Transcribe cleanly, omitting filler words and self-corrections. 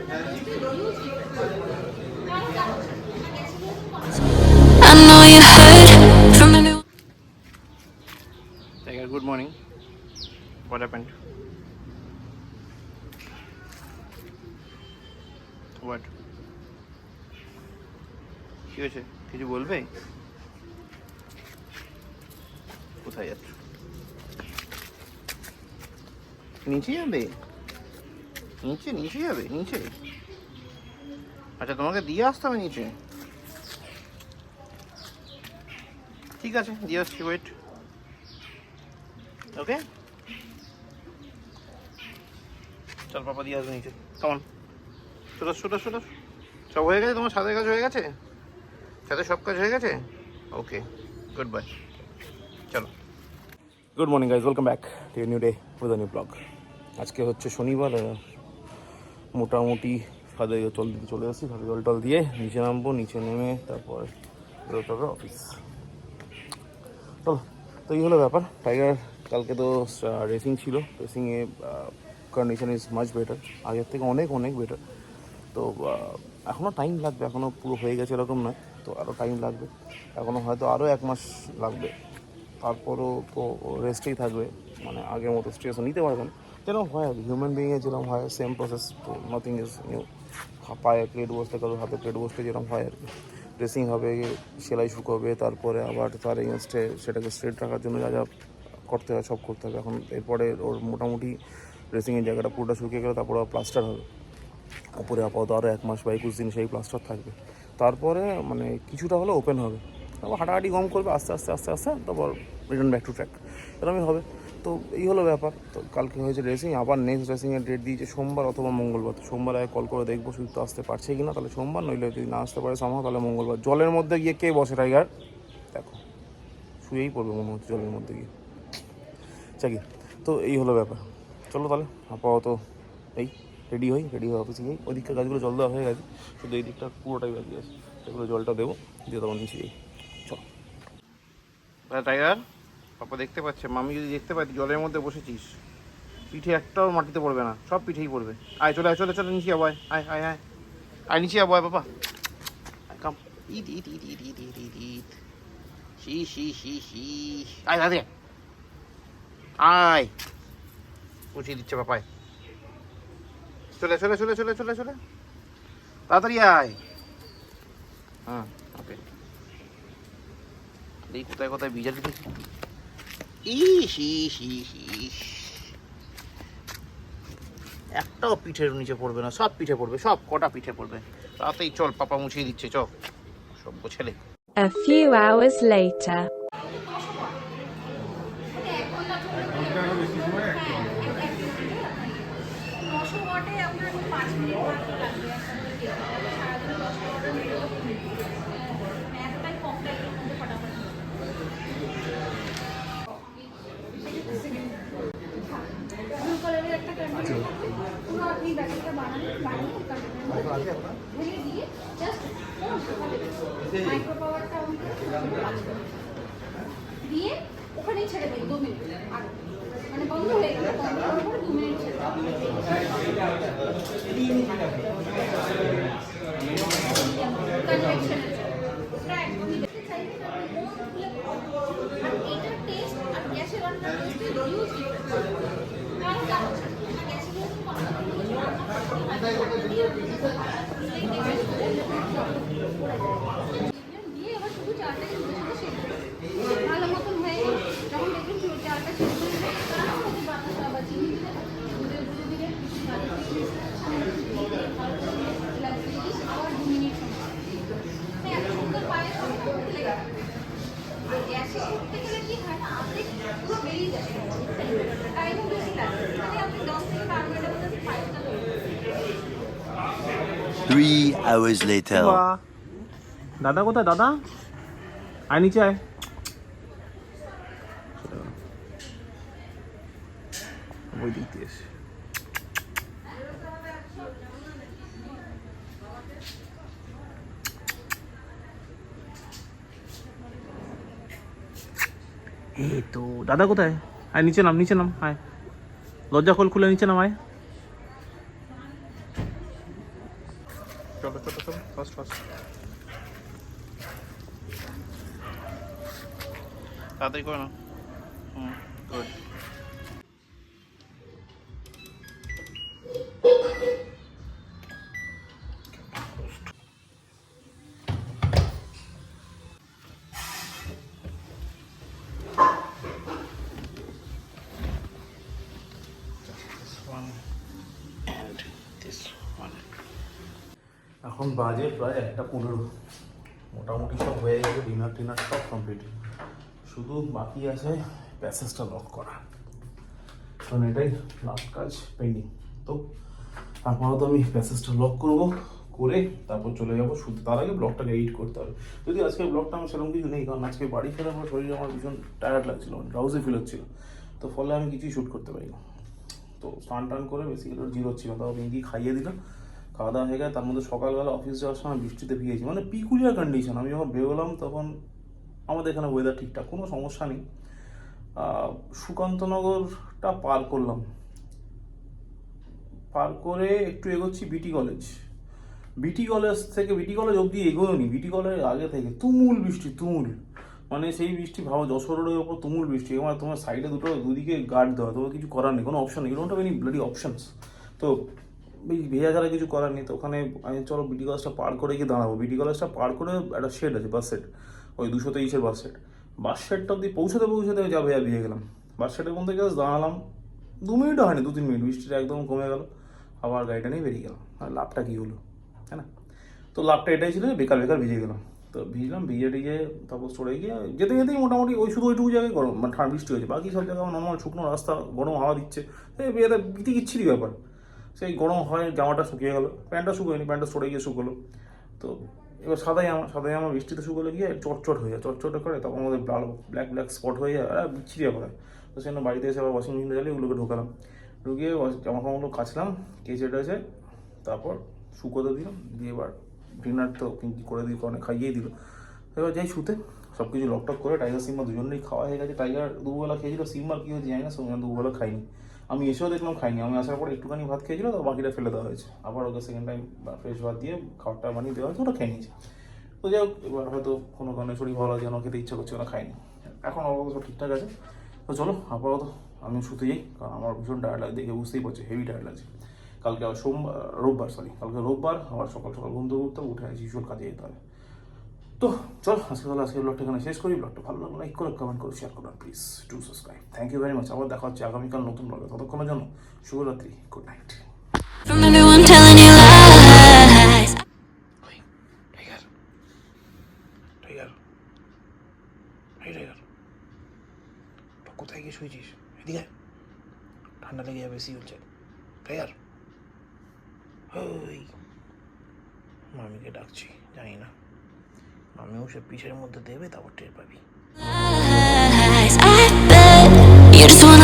I know you heard from the new. Tiger, good morning. What happened? What? কি হয়েছে? কিছু বলবে? কোথায় যাচ্ছ? নিচে যাবে? নিচে নিচে যাবে? নিচে? আচ্ছা, তোমাকে দিয়ে আসতে হবে নিচে? ঠিক আছে, দিয়ে আসছি, ওয়েট। ওকে, চল পাপা দিয়ে আসবে নিচে। কেমন? ছোটো ছোটো ছোটো সব হয়ে গেছে? তোমার সাথে কাজ হয়ে গেছে? সাথে সব কাজ হয়ে গেছে? ওকে, গুড বাই, চলো। Good morning guys, welcome back to new day with a new blog. আজকে হচ্ছে শনিবার, মোটামুটি ছাদে জল দিতে চলে আসছি। ছাদে জল টল দিয়ে নিচে নামবো, নিচে নেমে তারপর বেরোতে হবে অফিস। চলো, তো এই হলো ব্যাপার। টাইগার কালকে তো রেসিং ছিল, রেসিংয়ে কন্ডিশন ইজ মাচ বেটার, আগের থেকে অনেক অনেক বেটার। তো এখনও টাইম লাগবে, এখনও পুরো হয়ে গেছে এরকম নয়, তো আরও টাইম লাগবে, এখনও হয়তো আরও 1 মাস লাগবে। তারপরও তো রেস্টেই থাকবে, মানে আগের মতো স্ট্রেসও নিতে পারবে না। যেরকম হয় আর কি, হিউম্যান বিইংয়ে যেরকম হয় সেম প্রসেস, তো নাথিং ইজ নিউ। পায়ে প্লেট বসতে, কারো হাতে প্লেট বসতে যেরকম হয় আর কি। ড্রেসিং হবে, সেলাই শুকোবে, তারপরে আবার তার এগেনস্টে সেটাকে স্ট্রেট রাখার জন্য যা যা করতে হয় সব করতে হবে। এখন এরপরে ওর মোটামুটি ড্রেসিংয়ের জায়গাটা পুরোটা শুকিয়ে গেলে তারপরে প্লাস্টার হবে উপরে। আপাতত আরও 1 মাস বা 21 দিন সেই প্লাস্টার থাকবে। তারপরে মানে কিছুটা হলে ওপেন হবে, তারপর হাঁটাহাঁটি কম করবে, আস্তে আস্তে আস্তে আস্তে তারপর রিটার্ন ব্যাক টু ট্র্যাক, এরকমই হবে। তো এই হলো ব্যাপার। তো কালকে হয়েছে রেসিং, আবার নেক্সট রেসিংয়ের ডেট দিয়েছে সোমবার অথবা মঙ্গলবার। তো সোমবার আগে কল করে দেখবো সুস্থ আসতে পারছে কি না, তাহলে সোমবার, নইলে যদি না আসতে পারে সামহাও তাহলে মঙ্গলবার। জলের মধ্যে গিয়ে কে বসে টাইগার? দেখো, শুয়েই পড়বে মনে হচ্ছে জলের মধ্যে গিয়ে, চাকি। তো এই হলো ব্যাপার। চলো তাহলে আপাতত এই রেডি হয়ে অফিসে যাই। ওই দিককার গাছগুলো জল দেওয়া হয়ে গেছে, শুধু এই দিকটা পুরোটাই বাকি আছে, সেগুলো জলটা দেবো, দিয়ে তখন নিচে যাই। চল টাইগার, পাপা দেখতে পাচ্ছে, মামি যদি দেখতে পাই জলের মধ্যে বসেছিস, পিঠে একটাও মাটিতে পড়বে না, সব পিঠেই পড়বে। আয়, চলে আয়, চলে চলে নিচে যাবো, আয় আয় আয় আয় নিচে যাবো, আয় বাবা, come. Eat eat eat eat eat eat eat eat শি শি শি শি আয় দাদা, আয়, পুছিয়ে দিচ্ছে পাপায়। চলে চলে চলে চলে চলে চলে তাড়াতাড়ি আয়। হ্যাঁ, ওকে। এই কোথায় কোথায় ভিজা দিতেছি। ইস ইস ইস ইস, একটাও পিঠের নিচে পড়বে না, সব পিঠে পড়বে, সব কটা পিঠে পড়বে। তাড়াতাড়ি চল, পাপা মুছিয়ে দিচ্ছে, চল সভ্য ছেলে। A few hours later. দিয়ে ওখানে ছেড়ে দিই 2 মিনিট আগে, মানে বন্ধ হয়ে গেল, বন্ধ হওয়ার পরে 2 মিনিট ছেড়ে কনভেকশনের ওটা একদমই দেখতে চাইবে না, মন খুলে খাওয়া। আর এটার টেস্ট আর গ্যাসের রান্নার টেস্টে হিউজ ডিফারেন্স। কারণ জানো গ্যাসের দিয়ে এবার শুধু চালটা ভালো মতন হয়ে যখন দেখবেন চালটা সিদ্ধ হয়ে যায়, তার মধ্যে বাতাসা বা চিনি দিলে ধীরে ধীরে আবার 2 মিনিট সময় এত সুন্দর পায়ে লেগে যায়। আর গ্যাসে করতে গেলে কি হয় না, আপনি পুরো বেরিয়ে যায়, টাইমও বেশি লাগে, মানে আপনি 10 থেকে 12 মিনিটের মধ্যে পায়েসটা তৈরি করবেন। 3 hours later. দাদা কোথায়? দাদা আয় নিচে আয়। ওই দিক দিয়ে এসে এই তো দাদা কোথায়? আয় নিচে নাম, নিচে নাম, আয়, লজ্জা খোল খুলে নিচে নাম, আয়। ফার্স্ট তাড়াতাড়ি করে না। গুড। এখন বাজে প্রায় 1:15, মোটামুটি সব হয়ে গেছে, ডিনার সব কমপ্লিট, শুধু বাকি আছে প্যাসেজটা লক করা, কারণ এটাই লাস্ট কাজ পেন্ডিং। তো আপাতত আমি প্যাসেজটা লক করে তারপর চলে যাবো শুধু, তার আগে ব্লগটাকে এডিট করতে হবে। যদি আজকে ব্লগটা আমার সেরকম কিছু নেই, কারণ আজকে বাড়ি ফেরার পর শরীরে আমার ভীষণ টায়ার্ড লাগছিল, ড্রাউজি ফিল হচ্ছিল, তো ফলে আমি কিছুই শ্যুট করতে পারি না। তো স্নান করে বেসিক্যালি জিরো ছিল, তাও পিঙ্কি খাইয়ে দিলাম, খাওয়া দাওয়া হয়ে গেছে। তার মধ্যে সকালবেলা অফিস যাওয়ার সময় বৃষ্টিতে ভিজেছি, মানে পিকুলিয়ার কন্ডিশন। আমি যখন বেরোলাম তখন আমাদের এখানে ওয়েদার ঠিকঠাক, কোনো সমস্যা নেই। সুকান্তনগরটা পার করলাম, পার করে একটু এগোচ্ছি বিটি কলেজ থেকে বিটি কলেজ অবধি এগোয়নি, বিটি কলেজের আগে থেকে তুমুল বৃষ্টি, মানে সেই বৃষ্টি ভাবো, যশোর রোডের ওপর তুমুল বৃষ্টি, এবার তোমার সাইডে দুদিকে গার্ড দেওয়া, তোমার কিছু করার নেই, কোনো অপশন নেই, don't have any bloody options. তো ভেজা ছাড়া কিছু করার নেই। তো ওখানে আমি চলো বিটি কলেজটা পার করে গিয়ে দাঁড়াবো। বিটি কলেজটা পার করে একটা শেড আছে, বাস শেড, ওই 223-এর বাস শেডটা অব্দি পৌঁছাতে আমি যা ভেজা ভিজে গেলাম। বাস শেডের মধ্যে জাস্ট দাঁড়ালাম, 2 মিনিটও হয়নি, 2-3 মিনিট, বৃষ্টিটা একদম কমে গেল, আবার গাড়িটা নিয়ে বেরিয়ে গেলাম। আর লাভটা কী হলো, তাই না? তো লাভটা এটাই ছিল যে বেকার ভিজে গেলাম। তো ভিজে টিজে তারপর চড়ে গিয়ে যেতেই মোটামুটি শুধু ওইটুকু জায়গায় গরম, মানে ঠান্ডা বৃষ্টি হয়েছে, বাকি সব জায়গায় নর্মাল শুকনো রাস্তা, গরম হাওয়া দিচ্ছে, এটা বিচ্ছিরি ব্যাপার। সেই গরম হয়, জামাটা শুকিয়ে গেলো, প্যান্টটা শুকোয়নি, প্যান্টটা সরে গিয়ে শুকোলো। তো এবার সাদাই আমার বৃষ্টিতে শুকোলে গিয়ে চটচট হয়ে যায়, চটচটে করে, তখন আমাদের ব্ল্যাক স্পট হয়ে যায়, আর বিচ্ছিরি ব্যাপার হয়। তো সেজন্য বাড়িতে এসে আবার ওয়াশিং মেশিনে চালিয়ে ওগুলোকে ঢোকালাম, ঢুকিয়ে জামা কাপড়গুলো কাচলাম, কেচে টেচে তারপর শুকোতে দিলাম, দিয়ে এবার ডিনার তো করে দিই, অনেক খাইয়েই দিল। এবার যাই শুতে, সব কিছু লকটক করে টাইগার সিম্বা দুজনেরই খাওয়া হয়ে গেছে। টাইগার দুবেলা খেয়েছিল, সিম্বার কী হয়েছে জানি না, সঙ্গে দুবেলা খাইনি, আমি এসেও দেখলাম খাইনি। আমি আসার পর একটুখানি ভাত খেয়েছিল, তো বাকিটা ফেলে দেওয়া হয়েছে, আবার ওকে সেকেন্ড টাইম ফ্রেশ ভাত দিয়ে খাবারটা বানিয়ে দেওয়া হয়েছে, ওটা খেয়ে নিয়েছে। তো যাই হোক, এবার হয়তো কোনো কারণে শরীর ভালো লাগে না, খেতে ইচ্ছা করছে না, খাইনি। এখন অবশ্য সব ঠিকঠাক আছে। তো চলো আপাতত আমি শুতে যাই, কারণ আমার ভীষণ টায়ার্ড লাগে, দেখে বুঝতেই পারছি হেভি টায়ার্ড লাগছে। কালকে আবার রোববার আবার সকাল ঘুম থেকে উঠে ইউজুয়াল কাজে যেতে হবে। তো চল আজকে ব্লগটা এখানে শেষ করি। ব্লগটা ভালো লাগলো লাইক করো, কমেন্ট করো, শেয়ার করো, please do subscribe. Thank you very much. আবার দেখা হচ্ছে আগামীকাল নতুন ব্লগে, ততক্ষণের জন্য শুভরাত্রি, good night. From everyone telling you lies. Tiger কোথায় গিয়ে শুয়েছিস? এদিকে ঠান্ডা লেগে যাবে, বেশি হচ্ছে। টাইগার ওই মামিকে ডাকছি, জানি না মামিও সে পিসের মধ্যে দেবে, তারপর টের পাবি। Lies. I bet you just want